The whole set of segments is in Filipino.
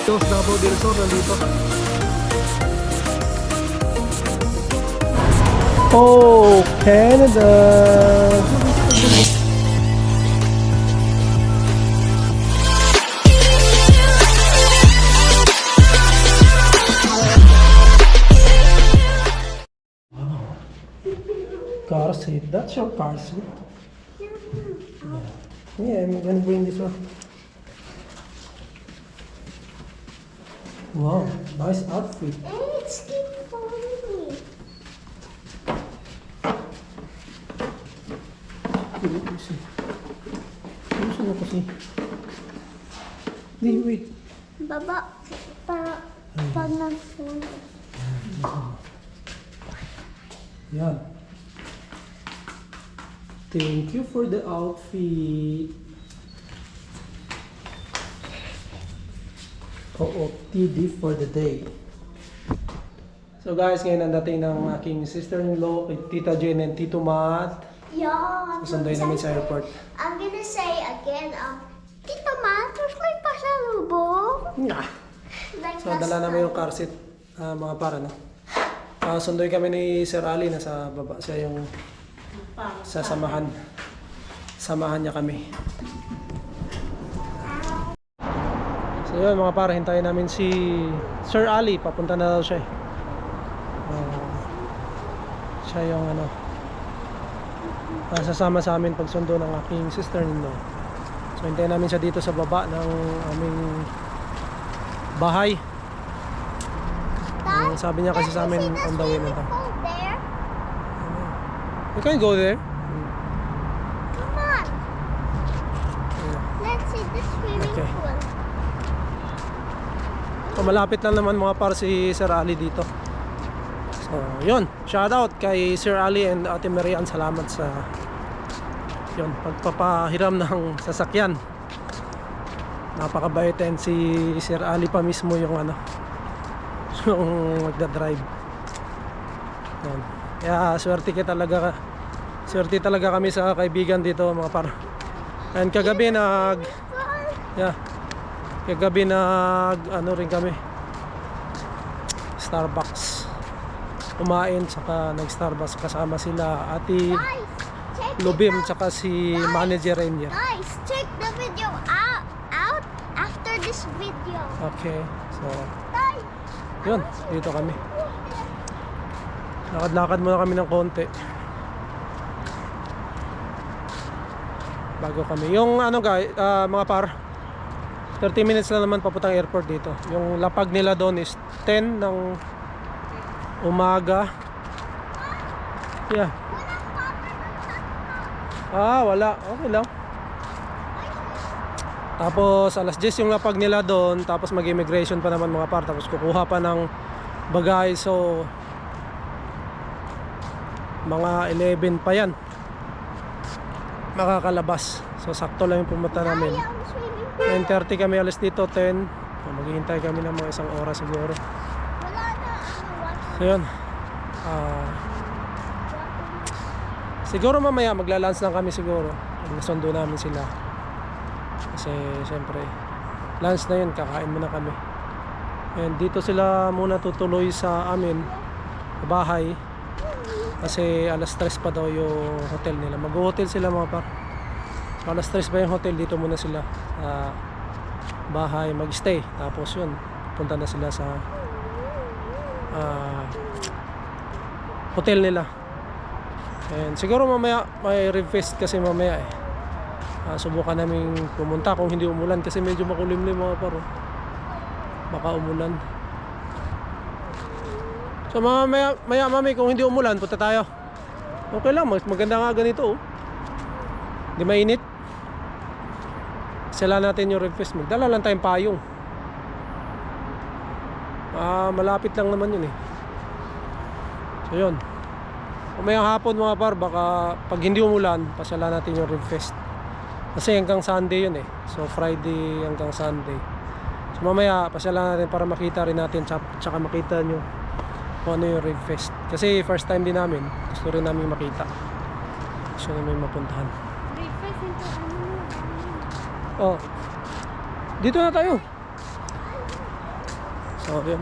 dito, Davao del Sur, nandito. Oh, Canada! Car seat, that's your car seat. Yeah, I'm gonna bring this one. Wow, nice outfit. And it's keep falling. Gusto mo kasi. Di, wait. Baba, para pag nag-fall. Yan. Thank you for the outfit. OOTD for the day. So guys, ngayon ang dating ng aking sister-in-law, Tita Jen and Tito Matt. Yeah. Susunduin namin sa airport. I'm gonna say again, Tito Matt, there's may pasalubong. Nga. Like So dala namin yung car seat, mga para no. Sunduin kami ni Sir Ali na sa baba. Siya yung sasamahan. Samahan niya kami. So yun mga para, hintayin namin si Sir Ali. Papunta na daw siya eh. Siya yung sasama sa amin pagsundo ng aking sister-in-law. So hintayin namin siya dito sa baba ng aming bahay. Sabi niya kasi sa amin on the way na to. There. You can go there. Come on. Let's see the swimming Okay. pool. So, malapit lang naman mga par si Sir Ali dito. So, yun. Shout out kay Sir Ali and Ate Marian. Salamat sa yun, pagpapahiram ng sasakyan. Napakabait, and si Sir Ali pa mismo yung yung magdadrive. Yan. Kaya swerte talaga kami sa kaibigan dito mga par. And kagabi rin kami Starbucks kumain, saka nag-Starbucks kasama sila Ate Guys, check Lubim it out. saka si manager rin niya. Guys, check the video out after this video. Okay, so Guys, yun, dito kami. Lakad-lakad muna kami ng konti bago kami. Yung guys, mga par, 30 minutes lang naman papuntang airport dito. Yung lapag nila doon is 10 ng umaga. Yeah. Wala. Okay lang. Tapos alas 10 yung lapag nila doon. Tapos mag-immigration pa naman mga par. Tapos kukuha pa ng bagay. So mga 11 pa yan makakalabas. So sakto lang yung pumunta namin. 9:30 kami alas dito, 10. So, maghihintay kami ng mga isang oras siguro. wala na So yun, siguro mamaya magla-lunch lang kami siguro. Nasundo namin sila. Kasi siyempre lunch na yun, kakain muna kami. And dito sila muna tutuloy sa amin bahay. Kasi alas 3 pa daw yung hotel nila. Mag-hotel sila mga par. So, alas 3 pa yung hotel, dito muna sila sa bahay mag-stay. Tapos yun, punta na sila sa hotel nila. And siguro mamaya may rib fest kasi mamaya eh. Subukan naming pumunta kung hindi umulan kasi medyo makulimlim mga paro. Baka umulan. So maya mami, kung hindi umulan punta tayo. Okay lang, maganda nga ganito oh. Di mainit. Sala natin yung rib fest. Magdala lang tayong payong. Malapit lang naman yun eh. So yun, mamayang hapon mga par, baka pag hindi umulan pasala natin yung rib fest. Kasi hanggang Sunday yun eh. So Friday hanggang Sunday. So mamaya pasala natin para makita rin natin, tsaka makita nyo kung ano yung rib fest. Kasi first time din namin, gusto rin namin makita. Gusto namin mapuntahan. Rib fest into Oh, dito na tayo. So, yun.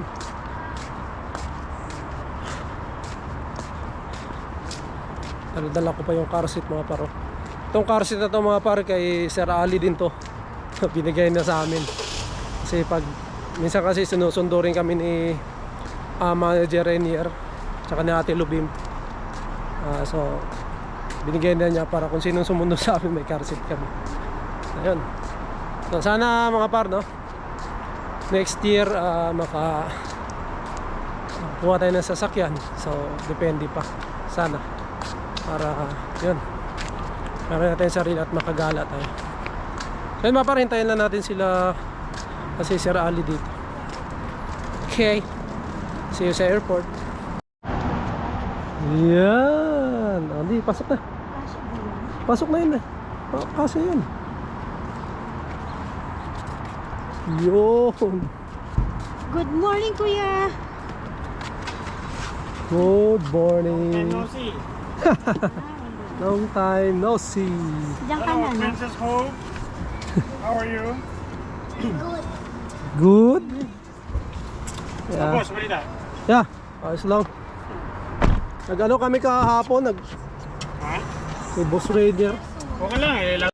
Dala ko pa yung car seat mga paro. Itong car seat na to mga pare kay Sir Ali din to. Binigay na sa amin. Kasi pag minsan kasi sinusundo rin kami ni Manager Renier tsaka ni Ate Lubim. So binigay na niya para kung sinong sumundo sa amin may car seat kami. Ayun. So, sana mga par no. Next year kuha tayo ng sasakyan. So depende pa. Sana. Para yun. Meron natin sarili at makagala tayo. So yun mga par, hintayin lang natin sila kasi Sir Ali dito. Okay. See you sa airport. Yan. Hindi, pasok na. Pasok na yun eh. Kasi yun. Yun. Good morning, Kuya. Good morning. No see. Long time no see. Diyan ka Hello, na, no? Princess Hope. How are you? Good. Good? So, Yeah. boss, balita. Yeah. Ayos lang. Nag-ano kami kahapon, Ha? may Boss Raider. Okay lang eh.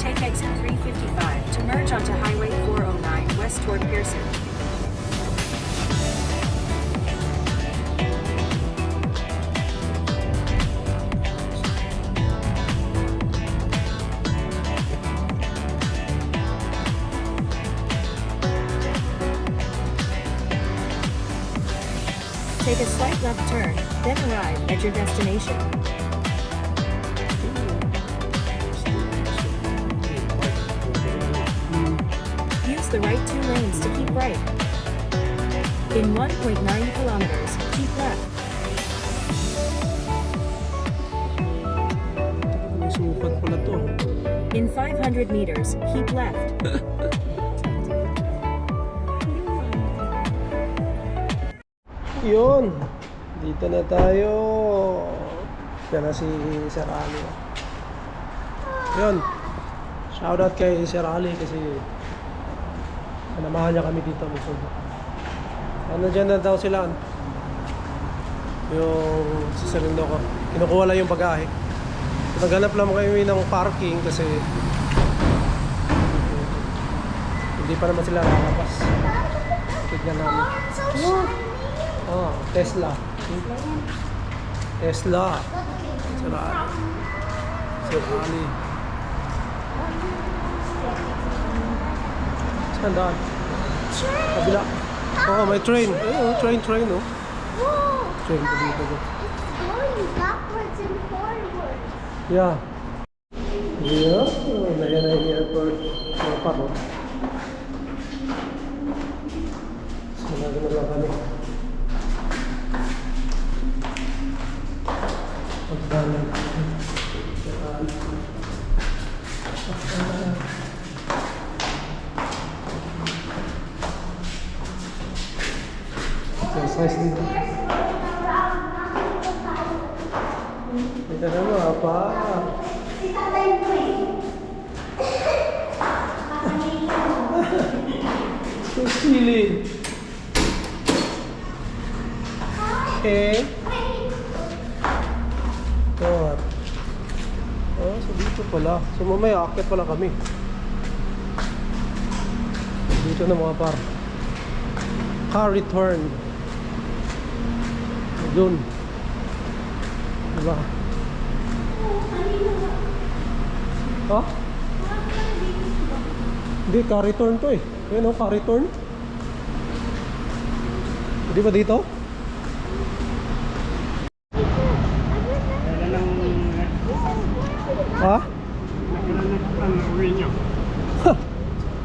Take exit 355 to merge onto Highway 409 west toward Pearson. Take a slight left turn, then arrive at your destination. Use the right two lanes to keep right. In 1.9 kilometers, keep left. May sukat pala to. In 500 meters, keep left. Yun. Dito na tayo. Yan na si Sir Ali. Yun. Shoutout kay Sir Ali kasi panamahan niya kami dito. Ano dyan na daw sila? Yung sasarindo ko. Kinukuha lang yung bagahe. Naghanap lang kami ng parking kasi hindi pa naman sila lalabas. Tignan namin. Oh, Tesla. Tesla. Sir Ali. Sir Ali. Saan daan? Kabila. Oo, may train. Ayun, train, oh. Whoa! Train pa dito. It's going backwards and forward. Yeah. Yeah. Ayan na yung airport. Mga paro. Sinagano lang kami. Pagdalan. Exercise dito. Ito na mga pa. So silly. Okay. God. Oh, so dito pala. So mamaya akit pala kami. Dito na mga par. Car return. Doon. Diba? Ha? Hindi, car return to eh. Yan o, car return. Hindi ba dito? Ha? Ang uwi nyo.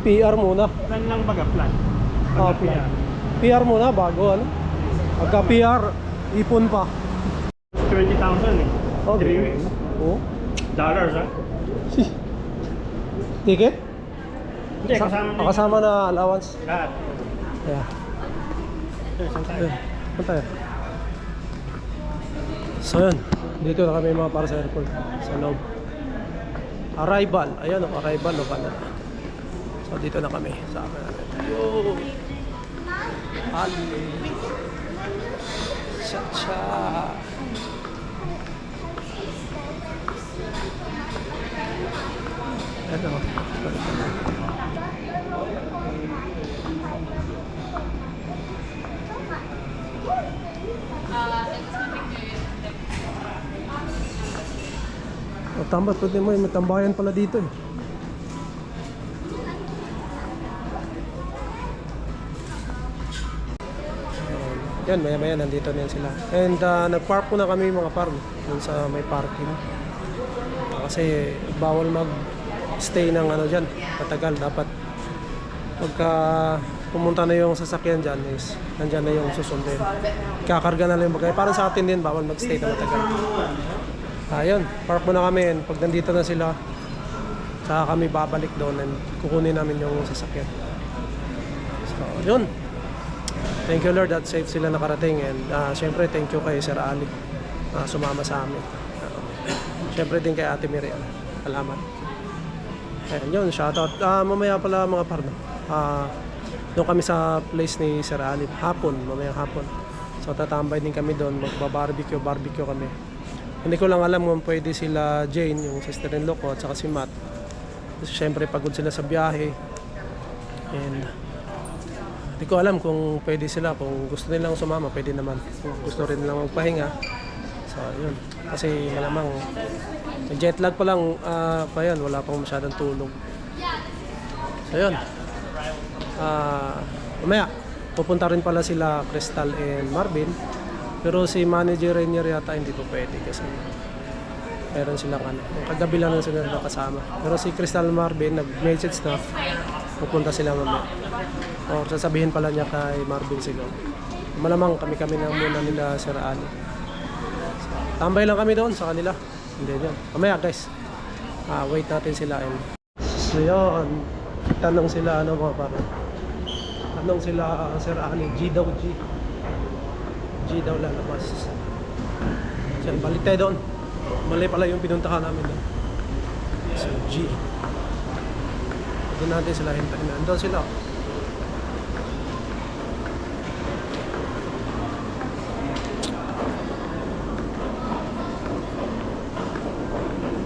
PR muna. Plan lang baga, plan. Ah, plan. PR muna bago ano? Pagka PR, Ipon pa. 20,000 eh. Okay. 3 weeks. Oh. Dollars ha? Ticket? Hindi, kasama niya. Kasama na allowance. Lahat. Yeah. Saan tayo? Saan tayo? So yun, dito na kami mga para sa airport. Sa loob. Arrival. Ayan o, arrival o pala. So dito na kami sa akin natin. Yo! Ali! Cha-cha! Ayan o. Tama, pwede mo yung tambayan pala dito eh. Yan, maya maya nandito na yan sila. And nag-park na kami mga par dun sa may parking. Kasi bawal mag-stay ng ano dyan, matagal. Dapat pagka pumunta na yung sasakyan dyan is nandyan na yung susundin. Kakarga na lang yung bagay. Parang sa atin din, bawal mag-stay na matagal. Ayun, park muna kami and pag nandito na sila, saka kami babalik doon and kukunin namin yung sasakyan. So, yun. Thank you Lord at safe sila nakarating and syempre thank you kay Sir Ali sumama sa amin. Syempre din kay Ate Miriam. Salamat. Ayun yun, shoutout. Mamaya pala mga parno. Doon kami sa place ni Sir Ali. Hapon, mamayang hapon. So tatambay din kami doon, magba-barbecue kami. Hindi ko lang alam kung pwede sila Jane, yung sister-in-law ko, at saka si Matt. Kasi syempre pagod sila sa biyahe. And hindi ko alam kung pwede sila. Kung gusto nilang sumama, pwede naman. Kung gusto rin nilang magpahinga. So, yun. Kasi malamang jet lag pa lang pa yan. Wala pang masyadong tulog. So, yun. Mamaya, pupunta rin pala sila Crystal and Marvin. Pero si Manager Rainier yata hindi po pwede kasi meron silang ano. Kagabi lang sila nakasama. Pero si Crystal Marvin nag-message na pupunta sila mamaya. O sasabihin pala niya kay Marvin siguro. Malamang kami na muna nila Sir Ali. So, tambay lang kami doon sa kanila. Hindi yun. Mamaya guys. Wait natin sila. So yun. Tanong sila ano mga parang. Tanong sila Sir Ali. G daw G. G daw lalabas. So balik tayo doon. Mali pala yung pinuntahan namin doon. So G. Doon natin sila hintayin. Andun sila.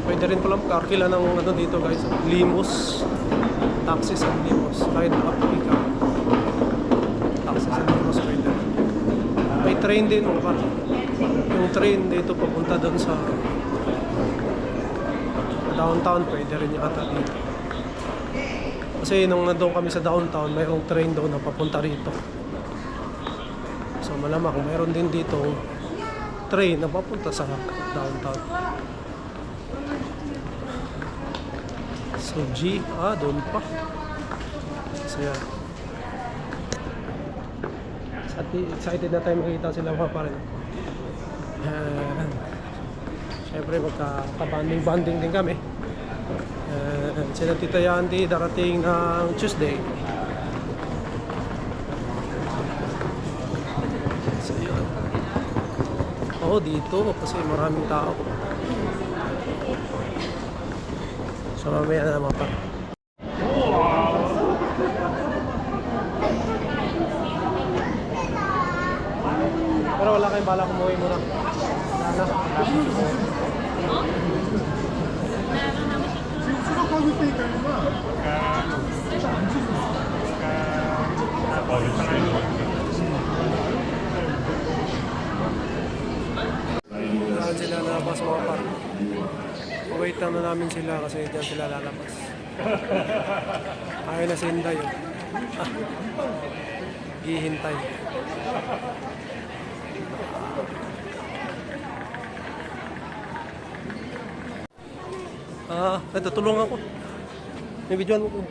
Pwede rin pala mag-arkila ng ano dito guys, limos, taxis and limos, kahit nakapick ka, taxis and limos pwede. May train din mga par, yung train dito papunta doon sa downtown, pwede rin yata dito. Kasi nung nandun kami sa downtown, mayroong train doon na papunta rito. So malamang mayroon din dito train na papunta sa downtown. So G, doon pa. So yan. Excited na tayo makita sila mga pa rin. Siyempre magka-banding din kami. Sila Tita Yandy darating ng Tuesday. So yun. Dito kasi maraming tao. So mamaya na mga pa. Pero wala kayong bala kumuwi muna. Wala na. Saan sila nalabas mga par? Wait lang na namin sila kasi dyan sila lalabas. Ayaw na si Inday yun. Gihintay. Ito tulungan ko. May videoan mo ko.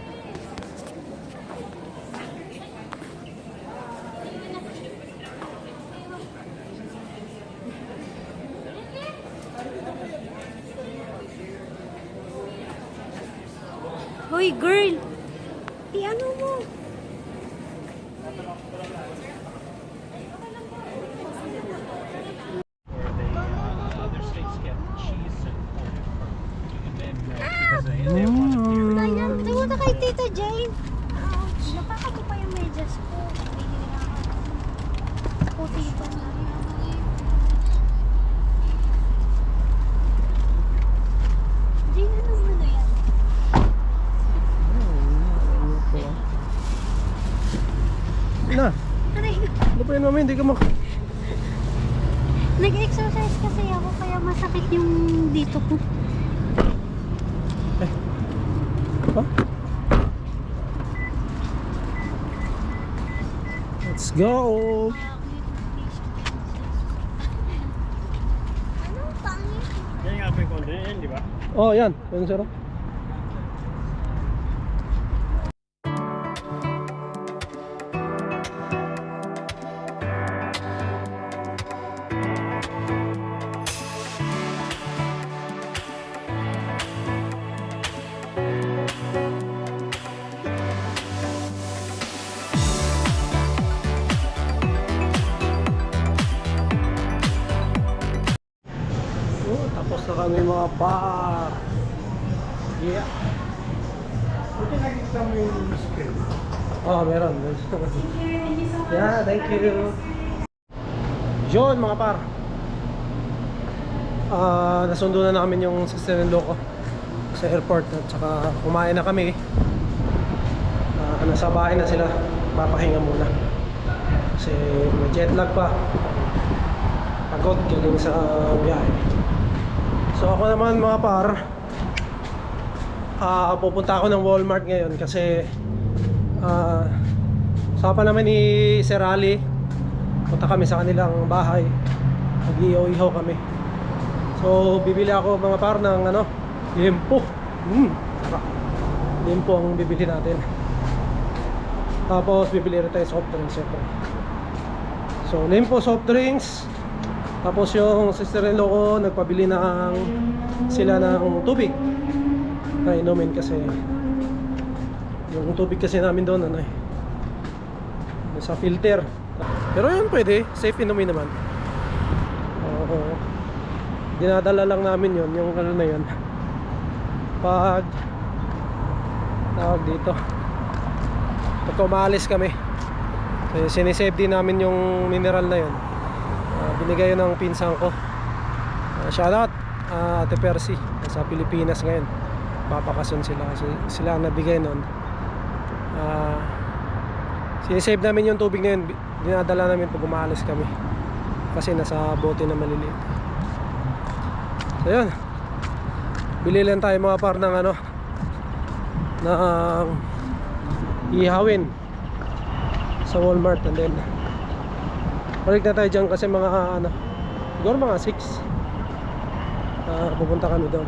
Uy, girl! Ano mo? Ayan, tumunta kay Tita Jane. Napaka pa yung medyas ko. Puti ito. Jane, ano mo na yan? Na, Aray, ano pa yun mami? Hindi ka nag-exercise kasi ako kaya masakit yung dito ko. Ha? Let's go! Anong pangit? Yan yung apple content yan, di ba? Oh, yan. Yan sir. Oh, tapos na kami mga par. Yeah. Buti nakikita mo yung screen. Oh, meron. Yeah, thank you. Yun mga par. Nasundo na namin yung sister-in-law ko sa airport at saka kumain na kami. Nasa bahay na sila. Papahinga muna. Kasi may jet lag pa. Pagod galing sa biyahe. So ako naman mga par, pupunta ako ng Walmart ngayon kasi usapan naman ni Sir Ali, punta kami sa kanilang bahay, mag-ihaw-ihaw kami. So bibili ako mga par ng limpo. Sarap. Limpo ang bibili natin. Tapos bibili rin tayo soft drinks syempre. So limpo, soft drinks. Tapos yung sister-in-law ko nagpabili sila ng tubig na inumin kasi yung tubig kasi namin doon sa filter. Pero yun pwede, safe inumin naman. Oo. Dinadala lang namin yun, yung na yun. Pag tawag dito, pagka umaalis kami, sinisave din namin yung mineral na yun. Binigay yun ng pinsan ko. Shoutout Ate Percy sa Pilipinas ngayon. Papakasyon sila kasi sila ang nabigay nun. Sinisave namin yung tubig na yun. Dinadala namin pag umaalis kami kasi nasa bote na maliliit. So yun, bili lang tayo mga par ng ng ihawin sa Walmart, and then balik na tayo dyan kasi mga siguro mga 6 pupunta kami doon.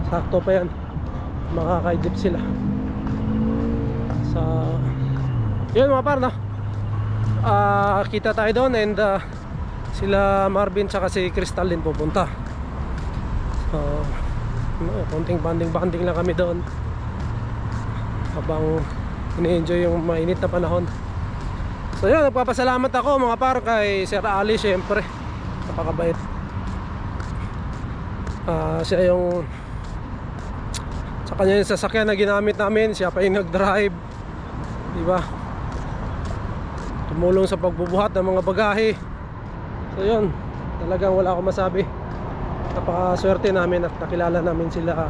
Sakto pa yan, makakaidip sila sa yun mga par kita tayo doon, and sila Marvin tsaka si Crystal din pupunta. So konting banding lang kami doon habang ini-enjoy yung mainit na panahon. So yun, nagpapasalamat ako mga par kay Sir Ali, syempre napakabait. Siya yung sa kanya yung sasakyan na ginamit namin, siya pa yung nag-drive, diba? Tumulong sa pagbubuhat ng mga bagahe. So yun, talagang wala akong masabi. Napakaswerte namin at nakilala namin sila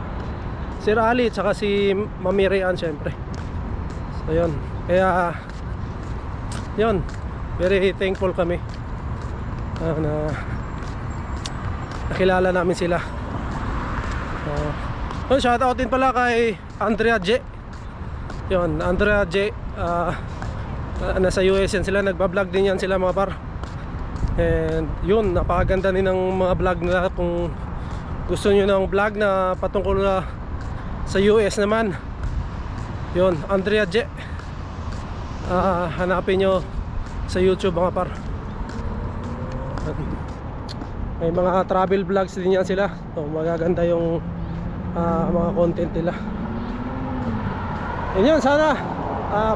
Sir Ali at saka si Mami Rayan syempre. So yun, kaya yun, very thankful kami na nakilala namin sila. Shoutout din pala kay Andrea J. Yun, Andrea J. Nasa US yan sila, nagbablog din yan sila mga par. And yun, napakaganda din ng mga vlog nila. Kung gusto nyo ng vlog na patungkol sa US naman, yun, Andrea J. Hanapin nyo sa YouTube mga par. May mga travel vlogs din yan sila. So, magaganda yung mga content nila. Yun sana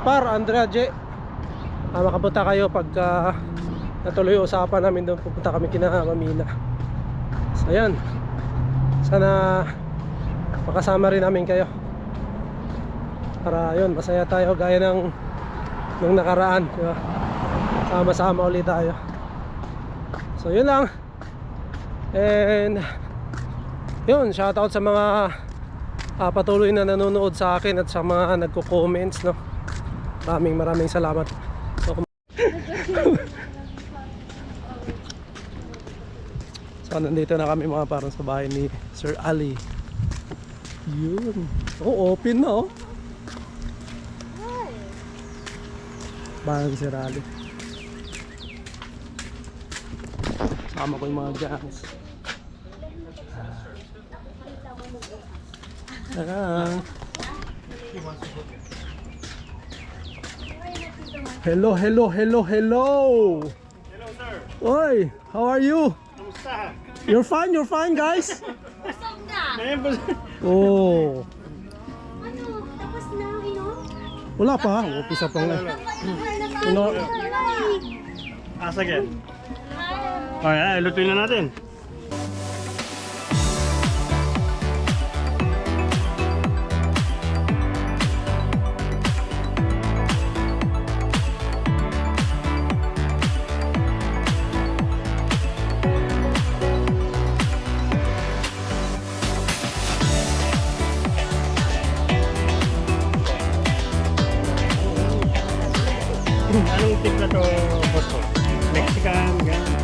Par, Andrea, J, makapunta kayo pagka natuloy yung usapan namin doon. Pupunta kami kina Mamina. So yan, sana makasama rin namin kayo para yun, masaya tayo gaya ng nung nakaraan, diba? Sama-sama ulit tayo. So yun lang. And yun, shoutout sa mga patuloy na nanonood sa akin at sa mga nagko-comments, no? Maraming salamat. So nandito na kami mga parang sa bahay ni Sir Ali. Yun. Oh, open na oh. Bahay ni Sir Ali. Sama ko yung mga gangs. Hello. Hello, sir. Oi, how are you? You're fine, guys? Oh. Ano? Tapos na, Wala pa, umpisa pa nga. Sige. Okay, lutuin na natin. Anong tip na to, boss ko? Mexican, gano'n.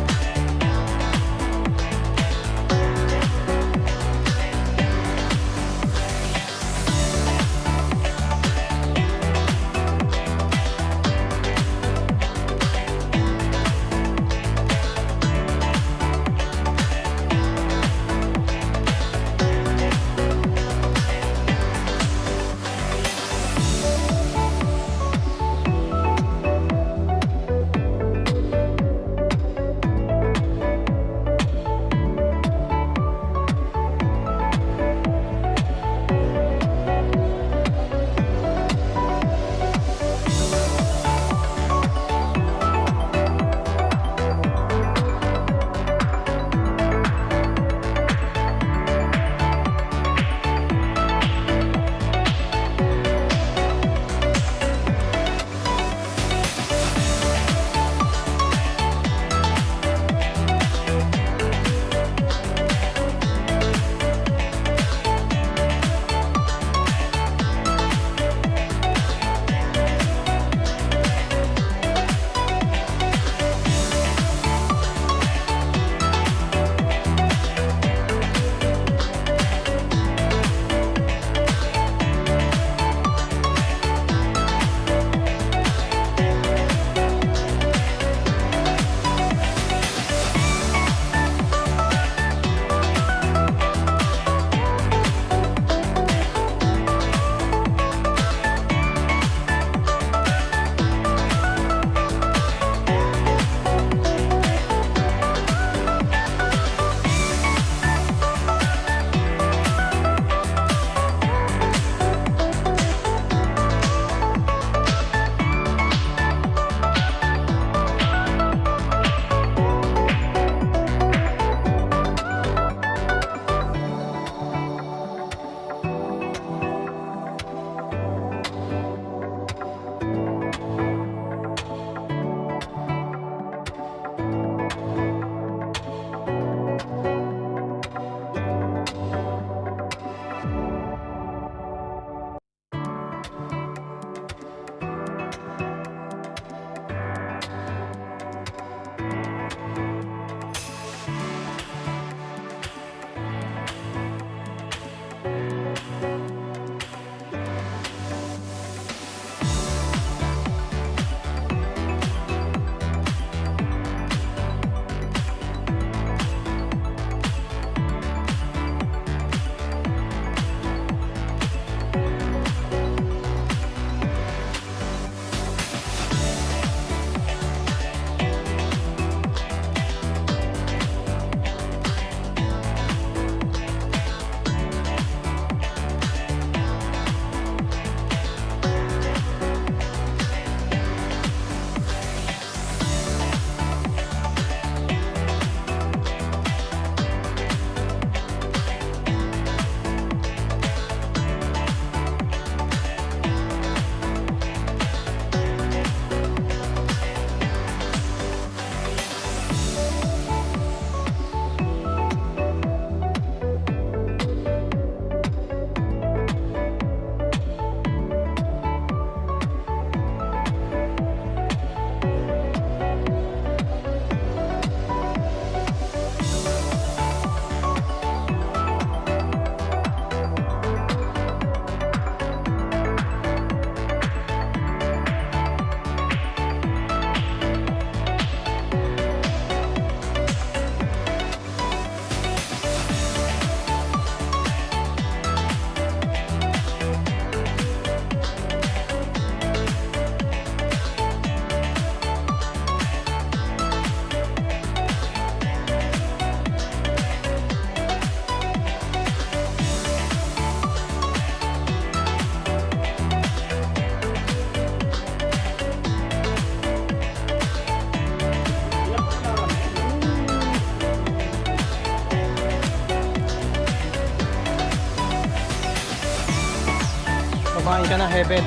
Saan ka na, Heaven?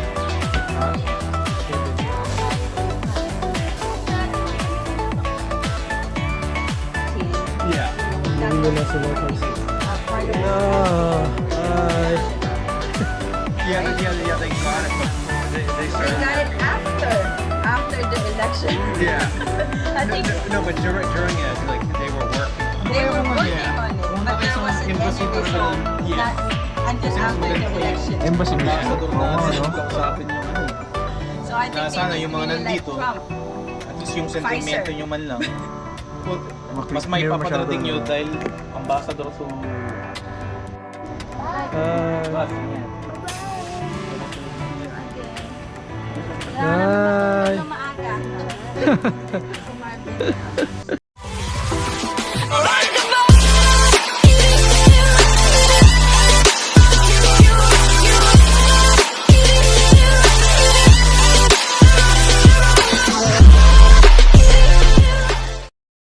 Yeah. Hindi na sila kasi. Hi. Yeah, they got it before they They started. got it after the election. Yeah. I think No, but during it, like they were working. they were working on it, but there wasn't any result Yeah. until after the election. Embassy na siya. Ambassador Oo, na no? kausapin yung ano. So I think Sana they yung would mga really like nandito. Trump. At least yung sentimento nyo man lang. Mas Clear may masyado. papadarating nyo dahil ambassador so... Hi. Maaga.